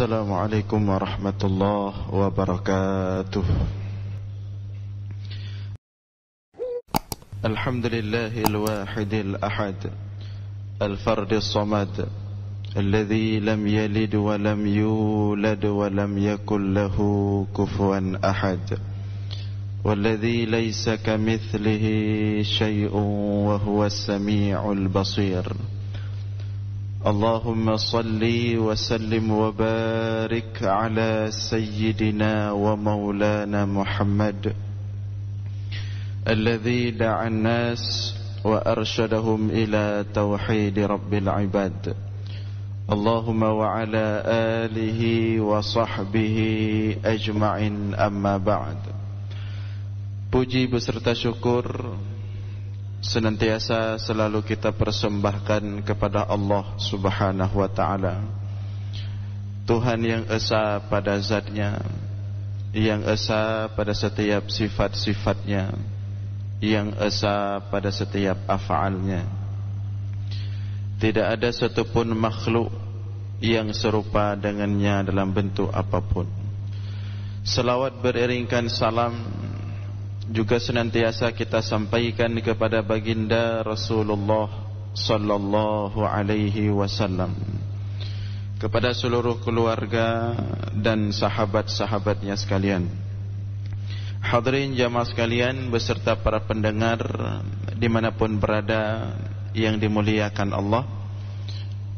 Assalamualaikum warahmatullahi wabarakatuh. Alhamdulillahil wahidil ahad, al-fardis samad, alladzi lam yalid wa lam yulad wa lam yakul lahu kufuwan ahad, walladzi laysa kamithlihi syai'un wa huwas sami'ul basir. Allahumma salli wa sallim wa barik ala sayyidina wa maulana Muhammad alladhi da'a an-nas wa arsyadahum ila tauhid rabbil ibad. Allahumma wa ala alihi wa sahbihi ajma'in, amma ba'd. Puji beserta syukur senantiasa selalu kita persembahkan kepada Allah Subhanahu wa ta'ala, Tuhan yang esa pada zatnya, yang esa pada setiap sifat-sifatnya, yang esa pada setiap af'alnya. Tidak ada satupun makhluk yang serupa dengannya dalam bentuk apapun. Selawat beriringkan salam juga senantiasa kita sampaikan kepada baginda Rasulullah sallallahu alaihi wasallam, kepada seluruh keluarga dan sahabat-sahabatnya sekalian. Hadirin jamaah sekalian beserta para pendengar dimanapun berada yang dimuliakan Allah,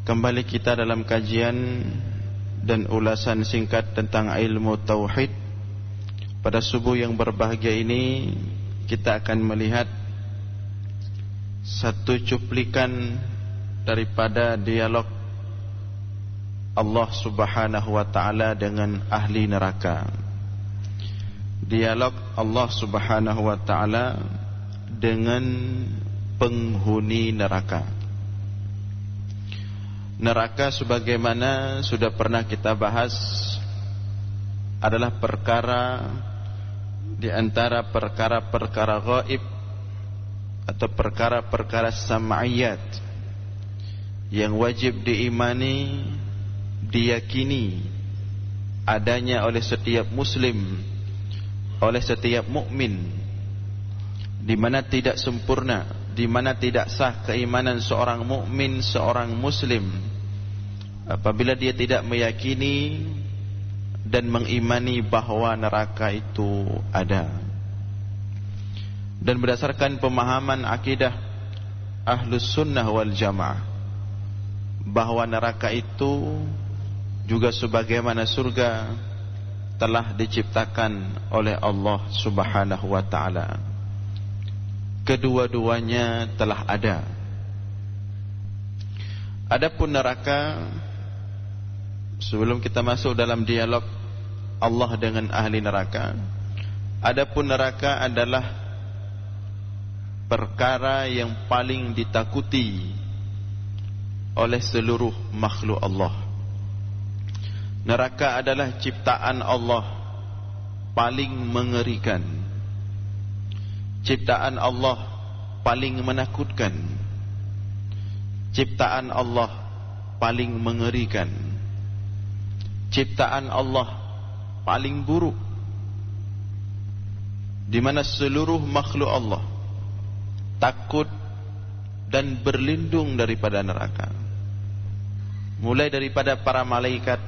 kembali kita dalam kajian dan ulasan singkat tentang ilmu tauhid. Pada subuh yang berbahagia ini kita akan melihat satu cuplikan daripada dialog Allah Subhanahu wa ta'ala dengan ahli neraka. Dialog Allah Subhanahu wa ta'ala dengan penghuni neraka. Neraka sebagaimana sudah pernah kita bahas adalah perkara di antara perkara-perkara gaib atau perkara-perkara sam'iyat yang wajib diimani, diyakini adanya oleh setiap muslim, oleh setiap mukmin, di mana tidak sempurna, di mana tidak sah keimanan seorang mukmin, seorang muslim apabila dia tidak meyakini dan mengimani bahwa neraka itu ada. Dan berdasarkan pemahaman akidah Ahlus Sunnah wal Jamaah, bahwa neraka itu juga sebagaimana surga telah diciptakan oleh Allah Subhanahu wa ta'ala. Kedua-duanya telah ada. Adapun neraka, sebelum kita masuk dalam dialog Allah dengan ahli neraka, adapun neraka adalah perkara yang paling ditakuti oleh seluruh makhluk Allah. Neraka adalah ciptaan Allah paling mengerikan, ciptaan Allah paling menakutkan, ciptaan Allah paling mengerikan, ciptaan Allah paling buruk, di mana seluruh makhluk Allah takut dan berlindung daripada neraka. Mulai daripada para malaikat,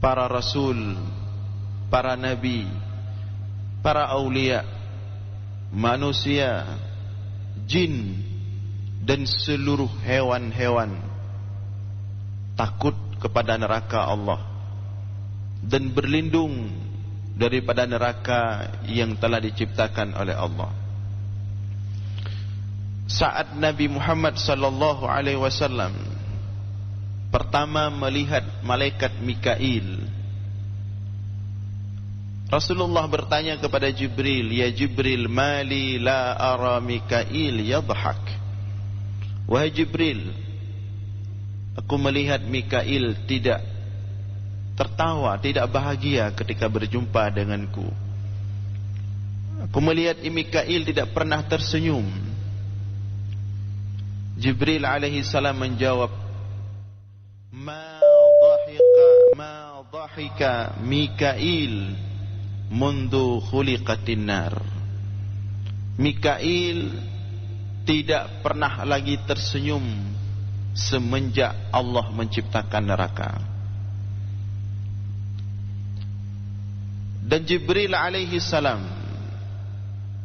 para rasul, para nabi, para aulia, manusia, jin, dan seluruh hewan-hewan takut kepada neraka Allah dan berlindung daripada neraka yang telah diciptakan oleh Allah. Saat Nabi Muhammad sallallahu alaihi wasallam pertama melihat malaikat Mikail, Rasulullah bertanya kepada Jibril, "Ya Jibril, mali la ara Mikail yadhhak?" Wahai Jibril, aku melihat Mikail tidak tertawa, tidak bahagia ketika berjumpa denganku. Aku melihat Mikail tidak pernah tersenyum. Jibril alaihi salam menjawab, "Ma ma dhahika Mikail mundu khuliqatin nar. Mikail tidak pernah lagi tersenyum semenjak Allah menciptakan neraka. Dan Jibril alaihi salam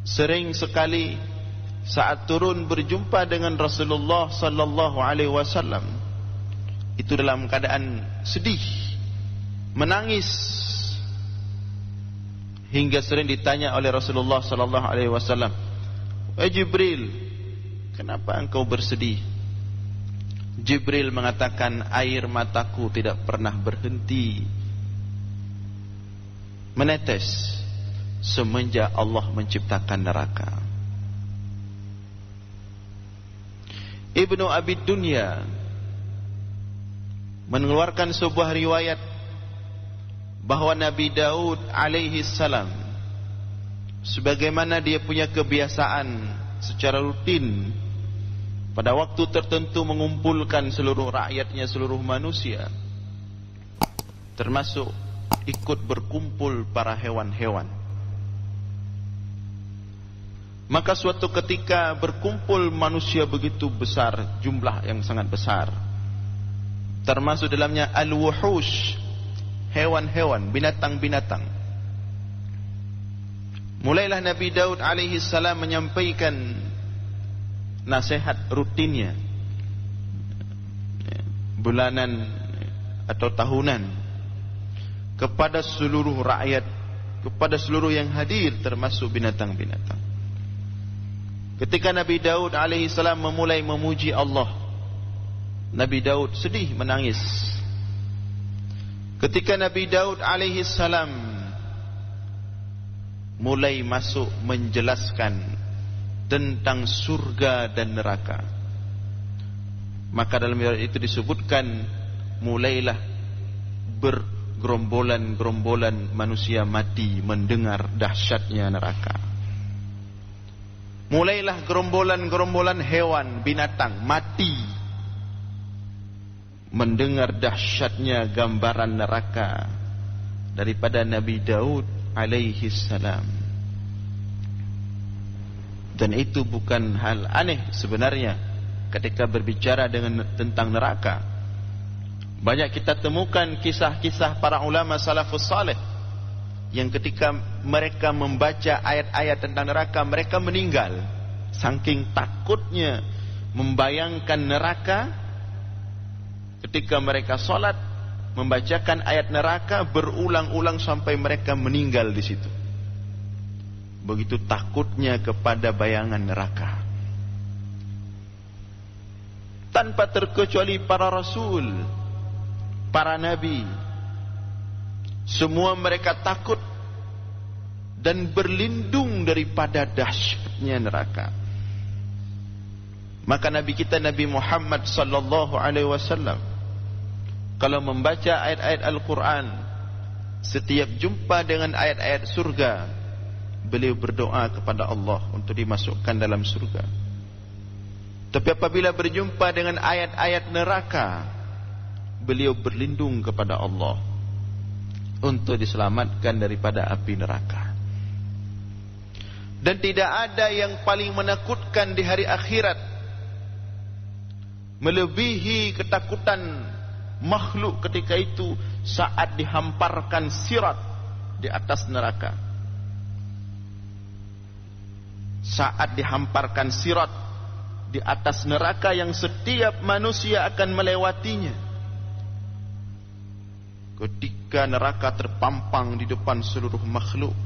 sering sekali saat turun berjumpa dengan Rasulullah sallallahu alaihi wasallam itu dalam keadaan sedih, menangis, hingga sering ditanya oleh Rasulullah sallallahu alaihi wasallam, "Wahai Jibril, kenapa engkau bersedih?" Jibril mengatakan, air mataku tidak pernah berhenti menetes semenjak Allah menciptakan neraka. Ibnu Abi Dunya mengeluarkan sebuah riwayat bahwa Nabi Daud alaihi salam, sebagaimana dia punya kebiasaan secara rutin pada waktu tertentu mengumpulkan seluruh rakyatnya, seluruh manusia, termasuk ikut berkumpul para hewan-hewan. Maka suatu ketika berkumpul manusia begitu besar, jumlah yang sangat besar, termasuk dalamnya al-wuhush, hewan-hewan, binatang-binatang. Mulailah Nabi Daud alaihi salam menyampaikan nasihat rutinnya, bulanan atau tahunan, kepada seluruh rakyat, kepada seluruh yang hadir, termasuk binatang-binatang. Ketika Nabi Daud alaihi salam memulai memuji Allah, Nabi Daud sedih, menangis. Ketika Nabi Daud alaihi salam mulai masuk menjelaskan tentang surga dan neraka, maka dalam ayat itu disebutkan mulailah bergerombolan-gerombolan manusia mati mendengar dahsyatnya neraka. Mulailah gerombolan-gerombolan hewan, binatang mati mendengar dahsyatnya gambaran neraka daripada Nabi Daud alaihi salam. Dan itu bukan hal aneh sebenarnya ketika berbicara tentang neraka. Banyak kita temukan kisah-kisah para ulama salafus saleh yang ketika mereka membaca ayat-ayat tentang neraka, mereka meninggal saking takutnya membayangkan neraka. Ketika mereka salat membacakan ayat neraka berulang-ulang sampai mereka meninggal di situ. Begitu takutnya kepada bayangan neraka. Tanpa terkecuali para rasul, para nabi, semua mereka takut dan berlindung daripada dahsyatnya neraka. Maka Nabi kita Nabi Muhammad sallallahu alaihi wasallam kalau membaca ayat-ayat Al-Quran, setiap jumpa dengan ayat-ayat surga, beliau berdoa kepada Allah untuk dimasukkan dalam surga. Tapi apabila berjumpa dengan ayat-ayat neraka, beliau berlindung kepada Allah untuk diselamatkan daripada api neraka. Dan tidak ada yang paling menakutkan di hari akhirat melebihi ketakutan makhluk ketika itu saat dihamparkan sirat di atas neraka. Saat dihamparkan sirat di atas neraka yang setiap manusia akan melewatinya. Ketika neraka terpampang di depan seluruh makhluk,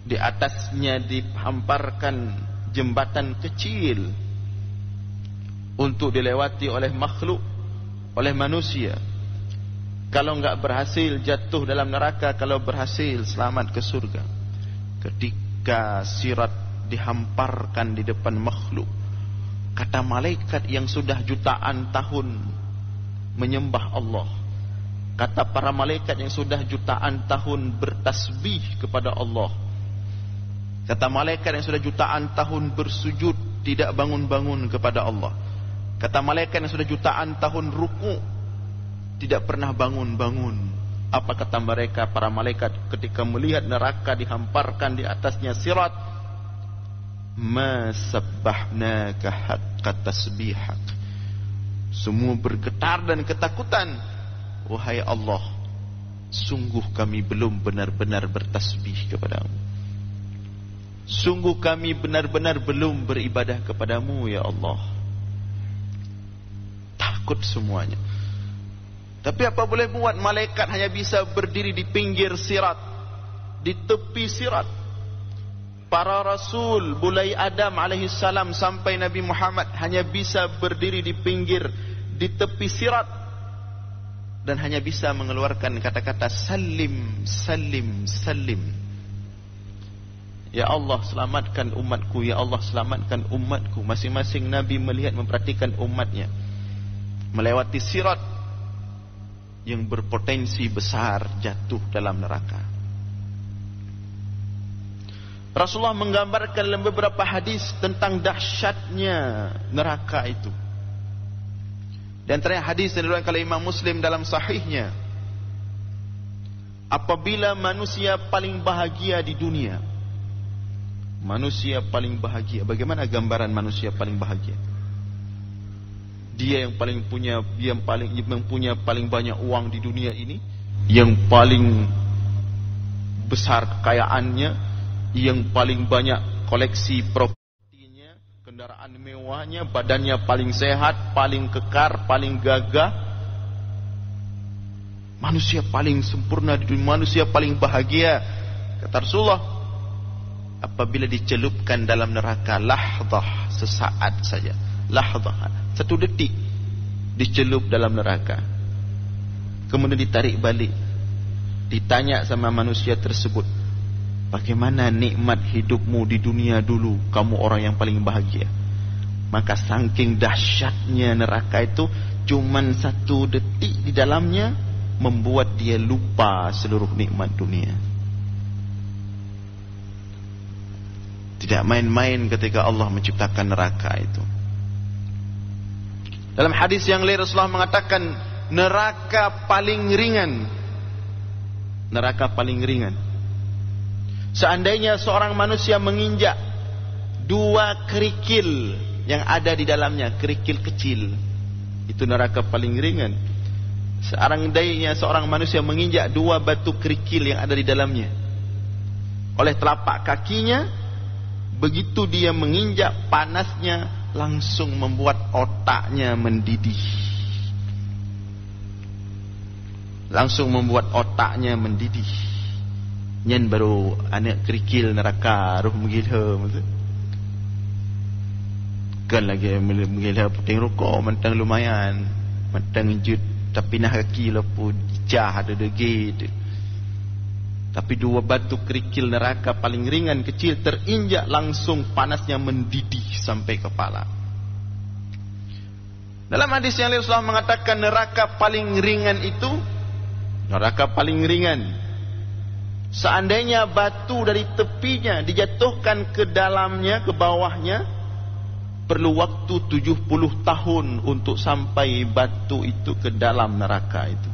di atasnya dihamparkan jembatan kecil untuk dilewati oleh makhluk, oleh manusia. Kalau enggak berhasil jatuh dalam neraka, kalau berhasil selamat ke surga. Ketika sirat dihamparkan di depan makhluk, kata malaikat yang sudah jutaan tahun menyembah Allah, kata para malaikat yang sudah jutaan tahun bertasbih kepada Allah, kata malaikat yang sudah jutaan tahun bersujud tidak bangun-bangun kepada Allah, kata malaikat yang sudah jutaan tahun ruku tidak pernah bangun-bangun. Apa kata mereka para malaikat ketika melihat neraka dihamparkan di atasnya sirat? Ma sabbahnaka haqqa tasbihak. Semua bergetar dan ketakutan. Wahai Allah, sungguh kami belum benar-benar bertasbih kepadamu. Sungguh kami benar-benar belum beribadah kepadamu ya Allah. Takut semuanya. Tapi apa boleh buat, malaikat hanya bisa berdiri di pinggir sirat, di tepi sirat. Para rasul mulai Adam alaihissalam sampai Nabi Muhammad hanya bisa berdiri di pinggir, di tepi sirat, dan hanya bisa mengeluarkan kata-kata salim, salim, salim. Ya Allah selamatkan umatku, ya Allah selamatkan umatku. Masing-masing Nabi melihat, memperhatikan umatnya melewati sirat yang berpotensi besar jatuh dalam neraka. Rasulullah menggambarkan dalam beberapa hadis tentang dahsyatnya neraka itu. Dan antara hadis yang diriwayatkan oleh Imam Muslim dalam sahihnya, apabila manusia paling bahagia di dunia, manusia paling bahagia, bagaimana gambaran manusia paling bahagia? Dia yang paling punya, yang punya paling banyak uang di dunia ini, yang paling besar kekayaannya, yang paling banyak koleksi propertinya, kendaraan mewahnya, badannya paling sehat, paling kekar, paling gagah. Manusia paling sempurna di dunia, manusia paling bahagia. Kata Rasulullah, apabila dicelupkan dalam neraka, lahdah, sesaat saja, lahdah, 1 detik dicelup dalam neraka, kemudian ditarik balik, ditanya sama manusia tersebut, bagaimana nikmat hidupmu di dunia dulu, kamu orang yang paling bahagia. Maka saking dahsyatnya neraka itu, cuman 1 detik di dalamnya membuat dia lupa seluruh nikmat dunia. Tidak main-main ketika Allah menciptakan neraka itu. Dalam hadis yang lain Rasulullah mengatakan, neraka paling ringan, neraka paling ringan. Seandainya seorang manusia menginjak 2 kerikil yang ada di dalamnya, kerikil kecil, itu neraka paling ringan. Seandainya seorang manusia menginjak 2 batu kerikil yang ada di dalamnya, oleh telapak kakinya, begitu dia menginjak, panasnya langsung membuat otaknya mendidih. Langsung membuat otaknya mendidih. Nyen baru anak kerikil neraka roh menggila maksud. Kan lagi menggila puting rokok mentang lumayan, mentang jut tapi nah kaki lepu icah ada degit. Tapi 2 batu kerikil neraka paling ringan kecil terinjak, langsung panasnya mendidih sampai kepala. Dalam hadis yang lain Rasulullah mengatakan neraka paling ringan itu, neraka paling ringan, seandainya batu dari tepinya dijatuhkan ke dalamnya, ke bawahnya, perlu waktu 70 tahun untuk sampai batu itu ke dalam neraka itu.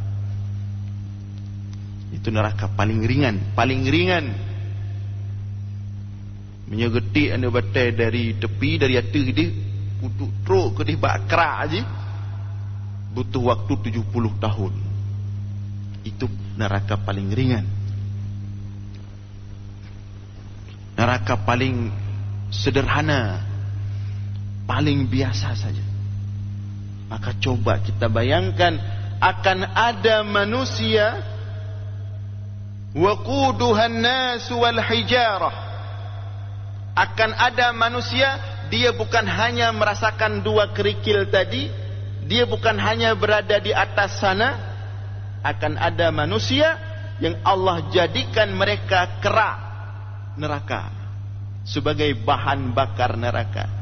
Itu neraka paling ringan, paling ringan. Menyegetik anda batai dari tepi, dari atas dia putuk truk ke dia bakrak aja, butuh waktu 70 tahun. Itu neraka paling ringan. Neraka paling sederhana, paling biasa saja. Maka coba kita bayangkan, akan ada manusia waquduhan nas wal hijarah, akan ada manusia, dia bukan hanya merasakan 2 kerikil tadi, dia bukan hanya berada di atas sana, akan ada manusia yang Allah jadikan mereka kerak neraka sebagai bahan bakar neraka.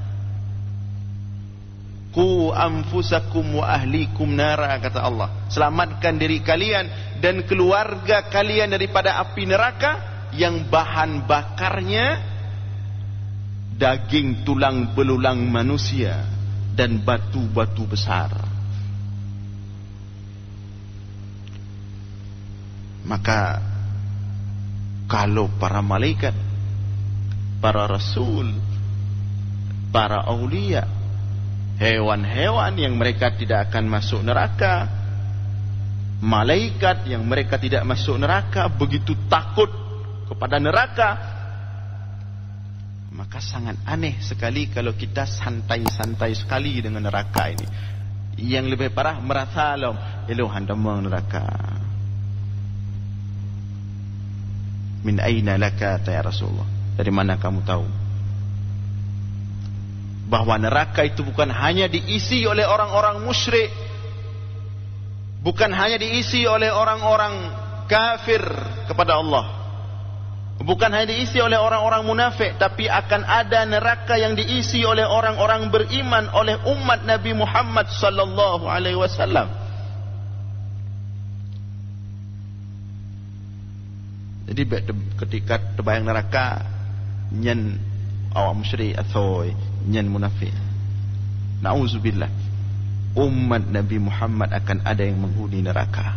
Qu anfusakum wa ahlikum nara, kata Allah, selamatkan diri kalian dan keluarga kalian daripada api neraka yang bahan bakarnya daging tulang belulang manusia dan batu-batu besar. Maka kalau para malaikat, para rasul, para aulia, hewan-hewan yang mereka tidak akan masuk neraka, malaikat yang mereka tidak masuk neraka, begitu takut kepada neraka, maka sangat aneh sekali kalau kita santai-santai sekali dengan neraka ini. Yang lebih parah, merasa eloh handamang neraka. Min aina laka ya Rasulullah, dari mana kamu tahu bahwa neraka itu bukan hanya diisi oleh orang-orang musyrik, bukan hanya diisi oleh orang-orang kafir kepada Allah, bukan hanya diisi oleh orang-orang munafik, tapi akan ada neraka yang diisi oleh orang-orang beriman, oleh umat Nabi Muhammad sallallahu alaihi wasallam. Jadi ketika terbayang neraka, nyen awak musyrik atau nyen munafik, na'udzubillah, umat Nabi Muhammad akan ada yang menghuni neraka.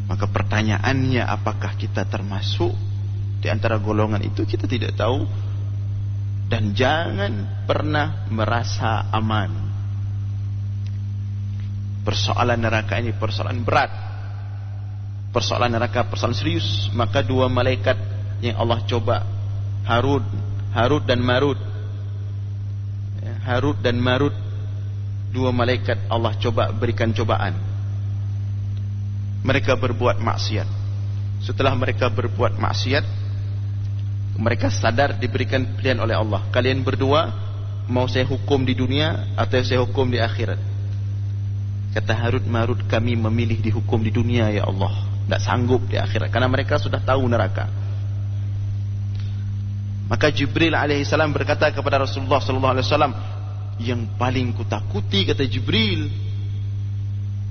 Maka pertanyaannya, apakah kita termasuk di antara golongan itu? Kita tidak tahu. Dan jangan pernah merasa aman. Persoalan neraka ini persoalan berat, persoalan neraka persoalan serius. Maka dua malaikat yang Allah coba, Harut dan Marut, Harut dan Marut, dua malaikat Allah coba, berikan cobaan. Mereka berbuat maksiat. Setelah mereka berbuat maksiat, mereka sadar, diberikan pilihan oleh Allah. Kalian berdua, mau saya hukum di dunia atau saya hukum di akhirat? Kata Harut Marut, kami memilih dihukum di dunia ya Allah, tidak sanggup di akhirat, karena mereka sudah tahu neraka. Maka Jibril alaihissalam berkata kepada Rasulullah sallallahu alaihi wasallam, yang paling kutakuti, kata Jibril,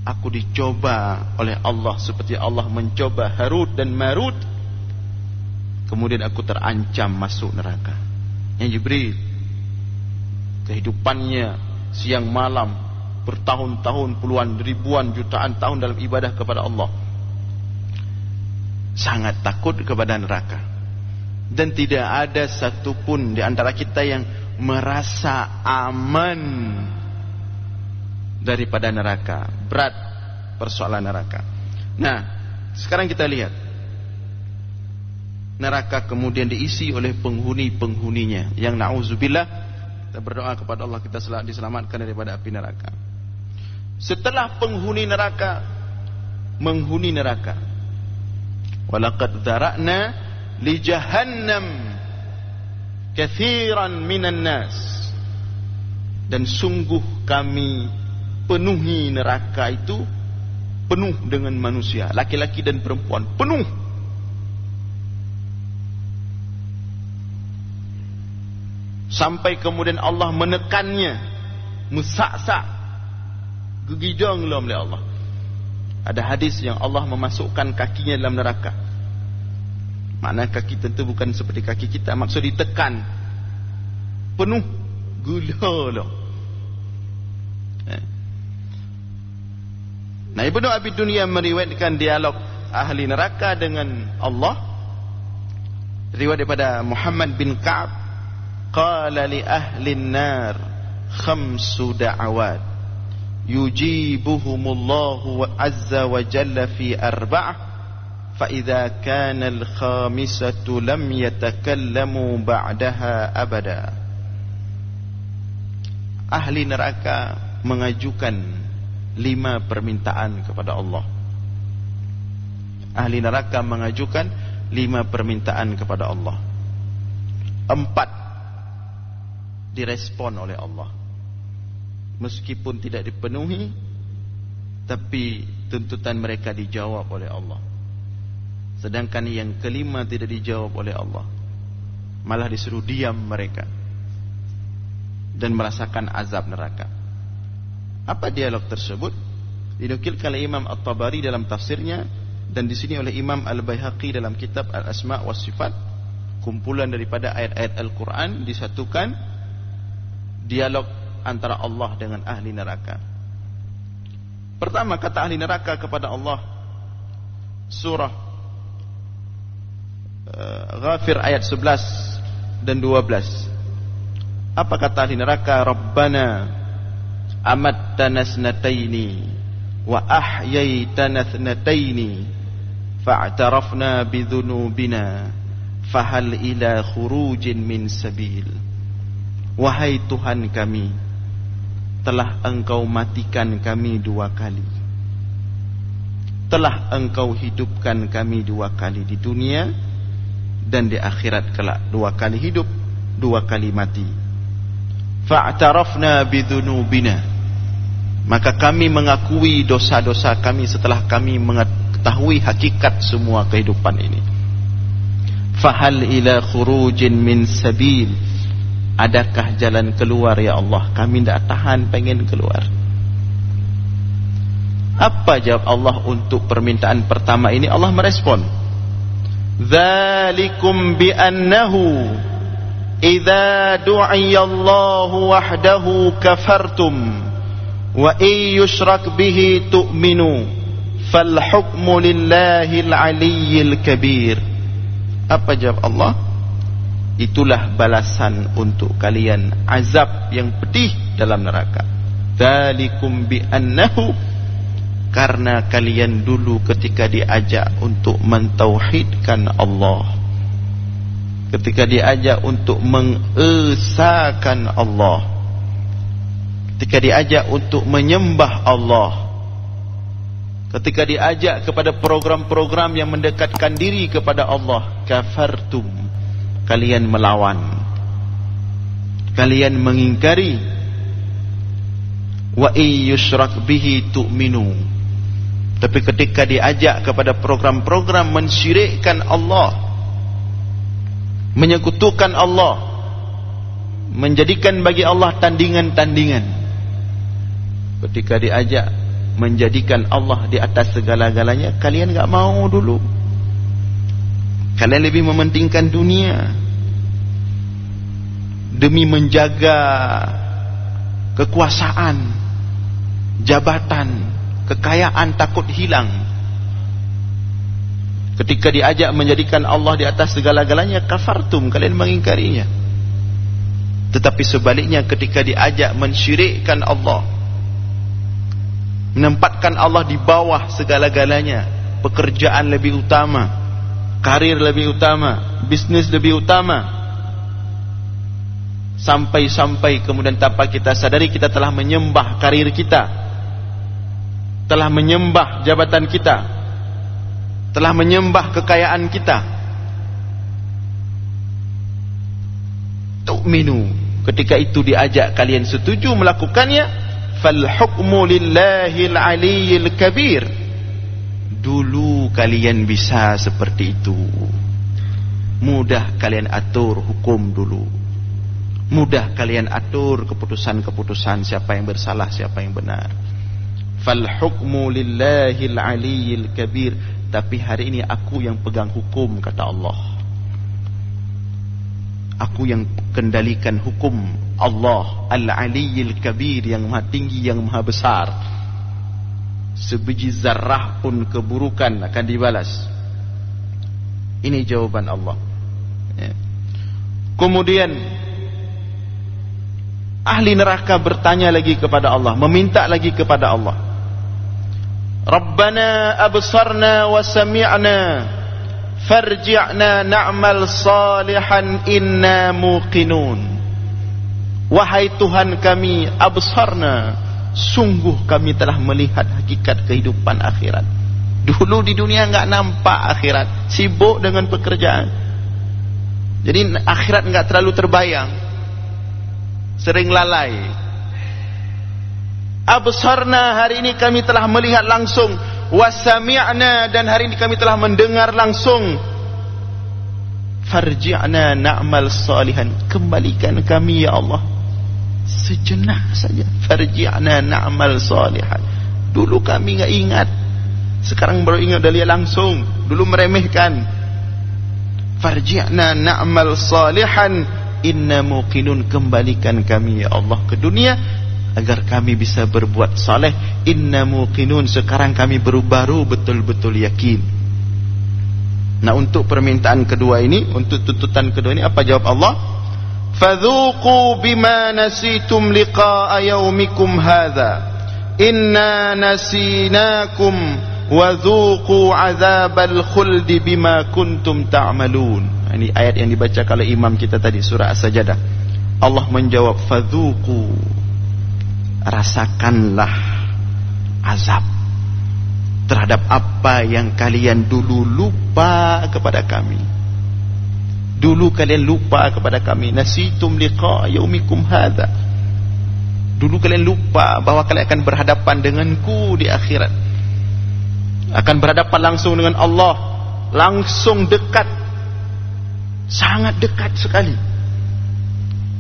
aku dicoba oleh Allah seperti Allah mencoba Harut dan Marut, kemudian aku terancam masuk neraka. Yang Jibril, kehidupannya siang malam, bertahun-tahun, puluhan ribuan jutaan tahun dalam ibadah kepada Allah, sangat takut kepada neraka. Dan tidak ada satupun di antara kita yang merasa aman daripada neraka. Berat persoalan neraka. Nah, sekarang kita lihat, neraka kemudian diisi oleh penghuni-penghuninya yang na'udzubillah, kita berdoa kepada Allah kita diselamatkan daripada api neraka. Setelah penghuni neraka menghuni neraka, walaqad dzara'na li jahannam katsiran minan nas, dan sungguh kami penuhi neraka itu penuh dengan manusia, laki-laki dan perempuan, penuh. Sampai kemudian Allah menekannya, musaksa, gegidang oleh Allah. Ada hadis yang Allah memasukkan kakinya dalam neraka. Makna kaki tentu bukan seperti kaki kita, maksud ditekan penuh gula loh. Nah, Ibnu Abi Dunya meriwayatkan dialog ahli neraka dengan Allah. Riwayat daripada Muhammad bin Ka'ab, qala li ahli an-nar khamsu da'awat yujibuhumullahu azza wa jalla fi arba'ah فَإِذَا كَانَ الْخَامِسَةُ لَمْ يَتَكَلَّمُوا بَعْدَهَا أَبَدًا. Ahli neraka mengajukan 5 permintaan kepada Allah. Ahli neraka mengajukan 5 permintaan kepada Allah. 4 direspon oleh Allah, meskipun tidak dipenuhi, tapi tuntutan mereka dijawab oleh Allah. Sedangkan yang kelima tidak dijawab oleh Allah, malah disuruh diam mereka dan merasakan azab neraka. Apa dialog tersebut? Dinukilkan oleh Imam At-Tabari dalam tafsirnya, dan di sini oleh Imam Al-Baihaqi dalam kitab Al-Asma' wa Sifat, kumpulan daripada ayat-ayat Al-Quran disatukan, dialog antara Allah dengan ahli neraka. Pertama, kata ahli neraka kepada Allah, surah Ghafir ayat 11 dan 12. Apa kata ahli neraka? Rabbana amattana thnataini wa ahyaitana thnataini fa'tarafna bidhunubina fahal ila khurujin min sabil. Wahai Tuhan kami, telah Engkau matikan kami 2 kali, telah Engkau hidupkan kami 2 kali di dunia dan di akhirat kelak, 2 kali hidup, 2 kali mati. Fa'tarafna bidhunubina, maka kami mengakui dosa-dosa kami setelah kami mengetahui hakikat semua kehidupan ini. Fahal ila khurujin min sabil, adakah jalan keluar ya Allah? Kami tidak tahan, pengen keluar. Apa jawab Allah untuk permintaan pertama ini? Allah merespon, dzalikum bi annahu idza du'iya Allahu wahdahu kafartum wa in yushrak bihi tu'minu fal hukmu lillahil aliyyil kabir. Apa jawab Allah? Itulah balasan untuk kalian azab yang pedih dalam neraka. Dzalikum bi annahu, karena kalian dulu ketika diajak untuk mentauhidkan Allah, ketika diajak untuk mengesakan Allah, ketika diajak untuk menyembah Allah, ketika diajak kepada program-program yang mendekatkan diri kepada Allah, kafartum, kalian melawan, kalian mengingkari. Wa in yushrak bihi tu'minu, tapi ketika diajak kepada program-program mensyirikkan Allah, menyekutukan Allah, menjadikan bagi Allah tandingan-tandingan, ketika diajak menjadikan Allah di atas segala-galanya, kalian enggak mau dulu. Kalian lebih mementingkan dunia demi menjaga kekuasaan, jabatan, kekayaan, takut hilang. Ketika diajak menjadikan Allah di atas segala-galanya, kafartum, kalian mengingkarinya. Tetapi sebaliknya, ketika diajak mensyirikkan Allah, menempatkan Allah di bawah segala-galanya, pekerjaan lebih utama, karir lebih utama, bisnis lebih utama, sampai-sampai kemudian tanpa kita sadari kita telah menyembah karir kita, telah menyembah jabatan kita, telah menyembah kekayaan kita. Tu'minu, ketika itu diajak kalian setuju melakukannya, fal hukmu lillahil aliyyil kabir, dulu kalian bisa seperti itu, mudah kalian atur hukum dulu, mudah kalian atur keputusan-keputusan siapa yang bersalah, siapa yang benar. Fal hukmu lillahil aliyyil kabir, tapi hari ini aku yang pegang hukum, kata Allah. Aku yang kendalikan hukum. Allah Al-Aliyyil Kabir, yang maha tinggi, yang maha besar. Sebiji zarrah pun keburukan akan dibalas. Ini jawaban Allah. Ya. Kemudian ahli neraka bertanya lagi kepada Allah, meminta lagi kepada Allah. Rabbana absarna wa sami'na farji'na na'mal salihan inna muqinun. Wahai Tuhan kami, absarna, sungguh kami telah melihat hakikat kehidupan akhirat. Dulu di dunia enggak nampak akhirat, sibuk dengan pekerjaan, jadi akhirat enggak terlalu terbayang, sering lalai. Absarna, hari ini kami telah melihat langsung. Wasami'na, dan hari ini kami telah mendengar langsung. Farji'na na'mal salihan, kembalikan kami ya Allah sejenak saja. Farji'na na'mal salihan, dulu kami enggak ingat, sekarang baru ingat, udah lihat langsung. Dulu meremehkan. Farji'na na'mal salihan inna muqinun, kembalikan kami ya Allah ke dunia agar kami bisa berbuat saleh. Inna muqinun, sekarang kami baru betul-betul yakin. Nah, untuk permintaan kedua ini, untuk tuntutan kedua ini, apa jawab Allah? Fadzuqu bima nasitum liqa'a yaumikum hadza inna nasinakum wa dzuqu 'adzabal khuldi bima kuntum ta'malun. Ini ayat yang dibaca oleh imam kita tadi, surah As-Sajdah. Allah menjawab, fadzuqu, rasakanlah azab terhadap apa yang kalian dulu lupa kepada kami. Dulu kalian lupa kepada kami. Nasitum liqa yaumikum hadza. Dulu kalian lupa bahwa kalian akan berhadapan denganku di akhirat. Akan berhadapan langsung dengan Allah. Langsung dekat. Sangat dekat sekali.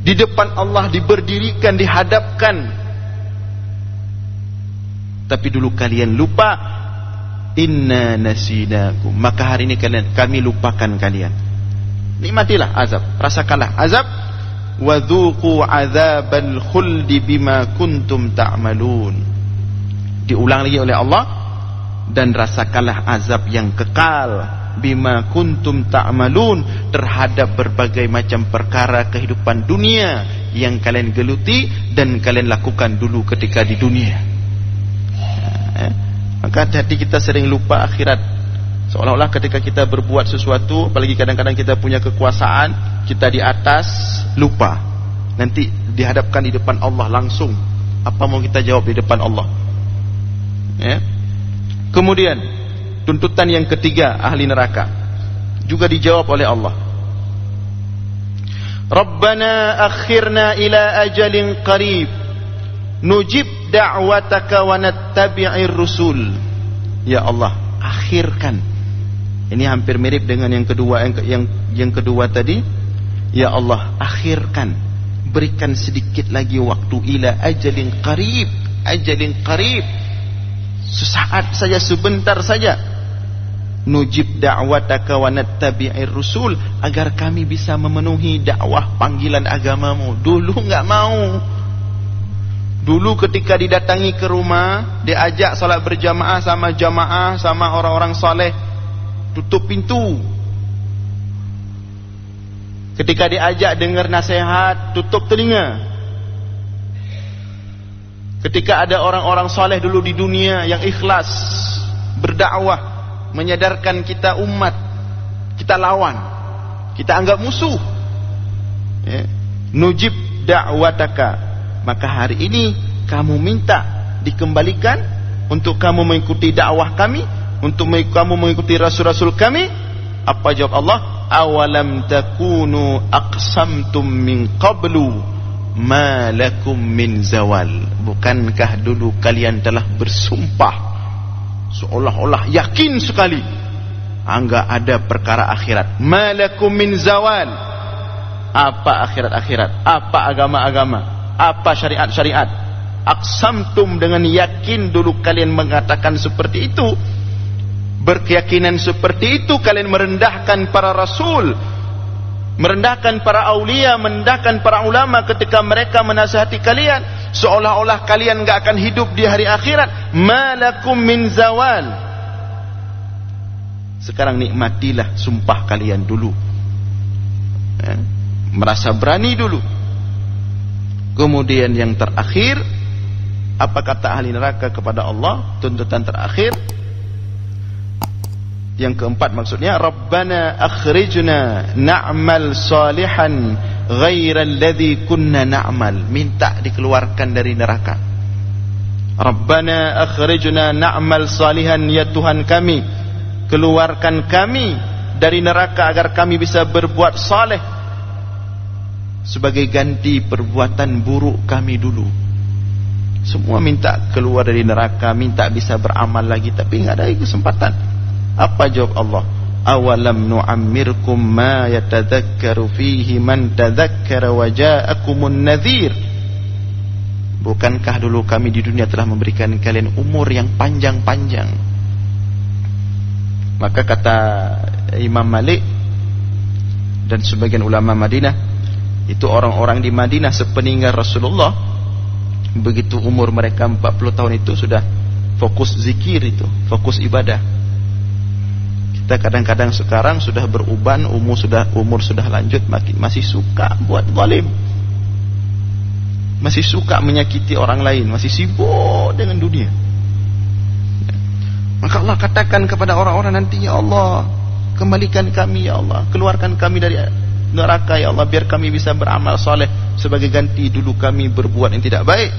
Di depan Allah diberdirikan, dihadapkan. Tapi dulu kalian lupa. Inna nasinakum. Maka hari ini kami lupakan kalian. Nikmatilah azab, rasakanlah azab. Wa dzuqu 'adzabal khuldi bima kuntum ta'malun. Diulang lagi oleh Allah, dan rasakanlah azab yang kekal bima kuntum ta'malun, terhadap berbagai macam perkara kehidupan dunia yang kalian geluti dan kalian lakukan dulu ketika di dunia. Maka hati kita sering lupa akhirat. Seolah-olah ketika kita berbuat sesuatu, apalagi kadang-kadang kita punya kekuasaan, kita di atas, lupa. Nanti dihadapkan di depan Allah langsung. Apa mau kita jawab di depan Allah? Ya. Kemudian tuntutan yang ketiga ahli neraka juga dijawab oleh Allah. Rabbana akhirna ila ajalin qarib nujib da'wataka wa nattabi'ir rusul. Ya Allah, akhirkan. Ini hampir mirip dengan yang kedua, yang kedua tadi. Ya Allah, akhirkan, berikan sedikit lagi waktu. Ila ajalin qarib, ajalin qarib, sesaat saja, sebentar saja. Nujib da'wataka wa nattabi'ir rusul, agar kami bisa memenuhi dakwah panggilan agamamu. Dulu enggak mau. Dulu ketika didatangi ke rumah, diajak salat berjamaah sama jamaah, sama orang-orang saleh, tutup pintu. Ketika diajak dengar nasihat, tutup telinga. Ketika ada orang-orang saleh dulu di dunia yang ikhlas berdakwah, menyadarkan kita umat, kita lawan, kita anggap musuh. Ya. Nujib da'wataka. Maka hari ini kamu minta dikembalikan untuk kamu mengikuti dakwah kami, untuk kamu mengikuti rasul-rasul kami. Apa jawab Allah? Awalam takunu aqsamtum min qablu ma lakum min zawal. Bukankah dulu kalian telah bersumpah seolah-olah yakin sekali enggak ada perkara akhirat. Ma lakum min zawal. Apa akhirat-akhirat? Apa agama-agama? Apa syariat-syariat? Aqsamtum, dengan yakin dulu kalian mengatakan seperti itu. Berkeyakinan seperti itu kalian merendahkan para rasul, merendahkan para aulia, merendahkan para ulama ketika mereka menasihati kalian, seolah-olah kalian enggak akan hidup di hari akhirat. Malakum min zawal. Sekarang nikmatilah sumpah kalian dulu. Merasa berani dulu. Kemudian yang terakhir, apa kata ahli neraka kepada Allah? Tuntutan terakhir yang keempat maksudnya, Rabbana akhrijna na'mal salihan ghairal ladzi kunna na'mal. Minta dikeluarkan dari neraka. Rabbana akhrijna na'mal salihan, ya Tuhan kami, keluarkan kami dari neraka agar kami bisa berbuat saleh sebagai ganti perbuatan buruk kami dulu. Semua minta keluar dari neraka, minta bisa beramal lagi, tapi enggak ada kesempatan. Apa jawab Allah? Awalam nu'ammirkum ma yatadzakkaru fihi man tadzakkara wa ja'akumun nadhir. Bukankah dulu kami di dunia telah memberikan kalian umur yang panjang-panjang? Maka kata Imam Malik dan sebagian ulama Madinah, itu orang-orang di Madinah sepeninggal Rasulullah, begitu umur mereka 40 tahun itu sudah fokus zikir, itu fokus ibadah. Kita kadang-kadang sekarang sudah beruban, umur sudah lanjut, masih suka buat zalim, masih suka menyakiti orang lain, masih sibuk dengan dunia. Maka Allah katakan kepada orang-orang nanti, ya Allah, kembalikan kami ya Allah, keluarkan kami dari neraka ya Allah, biar kami bisa beramal soleh sebagai ganti dulu kami berbuat yang tidak baik.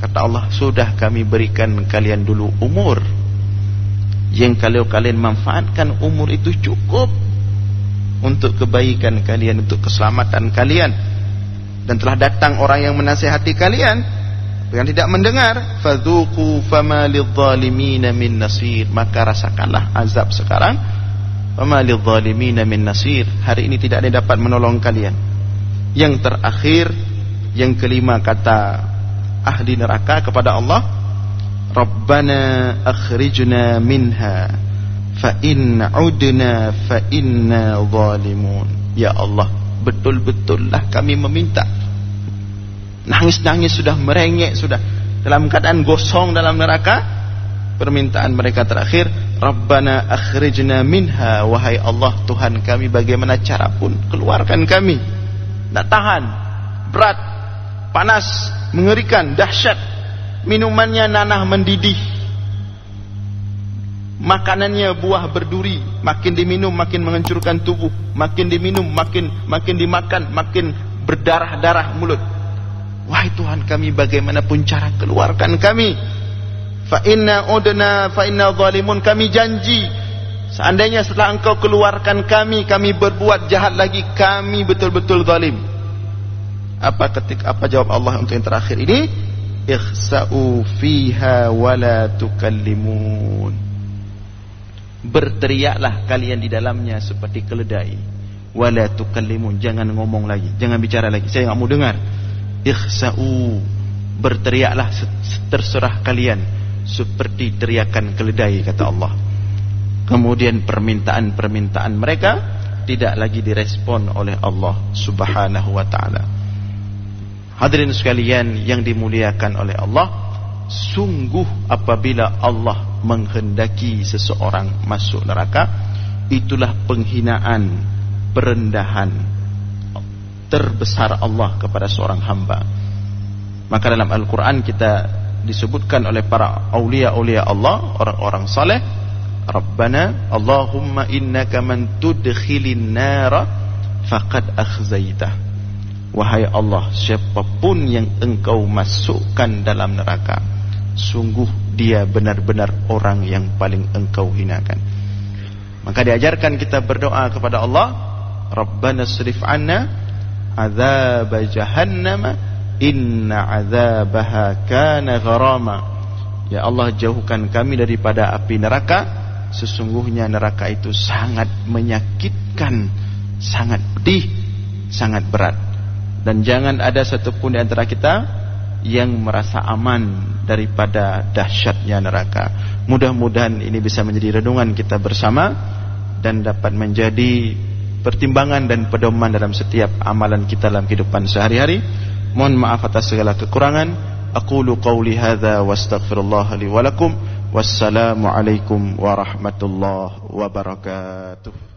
Kata Allah, sudah kami berikan kalian dulu umur, yang kalau kalian manfaatkan umur itu cukup untuk kebaikan kalian, untuk keselamatan kalian. Dan telah datang orang yang menasihati kalian, yang tidak mendengar, fadzuqu fama lidzalimina min nasir, maka rasakanlah azab sekarang. Fama lidzalimina min nasir, hari ini tidak ada yang dapat menolong kalian. Yang terakhir, yang kelima, kata ahli neraka kepada Allah, Rabbana akhrijna minha fa in udna fa inna zalimun. Ya Allah, betul-betullah kami meminta. Nangis-nangis sudah, merengek sudah, dalam keadaan gosong dalam neraka. Permintaan mereka terakhir, Rabbana akhrijna minha, wahai Allah Tuhan kami, bagaimana cara pun keluarkan kami. Tak tahan, berat, panas, mengerikan, dahsyat. Minumannya nanah mendidih, makanannya buah berduri, makin diminum makin menghancurkan tubuh, makin diminum makin dimakan makin berdarah-darah mulut. Wahai Tuhan kami, bagaimanapun cara keluarkan kami. Fa inna udna fa inna zalimun, kami janji seandainya setelah engkau keluarkan kami berbuat jahat lagi, kami betul-betul zalim. Apa jawab Allah untuk yang terakhir ini? Ikhsa'u fiha wala tukallimun, berteriaklah kalian di dalamnya seperti keledai. Wala tukallimun, jangan ngomong lagi, jangan bicara lagi, saya enggak mau dengar. Ikhsa'u, berteriaklah terserah kalian seperti teriakan keledai, kata Allah. Kemudian permintaan-permintaan mereka tidak lagi direspon oleh Allah Subhanahu wa ta'ala. Hadirin sekalian yang dimuliakan oleh Allah, sungguh apabila Allah menghendaki seseorang masuk neraka, itulah penghinaan, perendahan terbesar Allah kepada seorang hamba. Maka dalam Al-Quran kita disebutkan oleh para awliya-awliya Allah, orang-orang saleh, Rabbana Allahumma innaka man tudkhilin nara faqad akhzaitah. Wahai Allah, siapapun yang engkau masukkan dalam neraka, sungguh dia benar-benar orang yang paling engkau hinakan. Maka diajarkan kita berdoa kepada Allah, Rabbana srif anna azab jahannam inna azabaha kana gharama. Ya Allah, jauhkan kami daripada api neraka, sesungguhnya neraka itu sangat menyakitkan, sangat pedih, sangat berat. Dan jangan ada satupun di antara kita yang merasa aman daripada dahsyatnya neraka. Mudah-mudahan ini bisa menjadi renungan kita bersama dan dapat menjadi pertimbangan dan pedoman dalam setiap amalan kita dalam kehidupan sehari-hari. Mohon maaf atas segala kekurangan. Aqulu qawli hadza wa astaghfirullah li wa lakum. Wassalamu alaikum warahmatullahi wabarakatuh.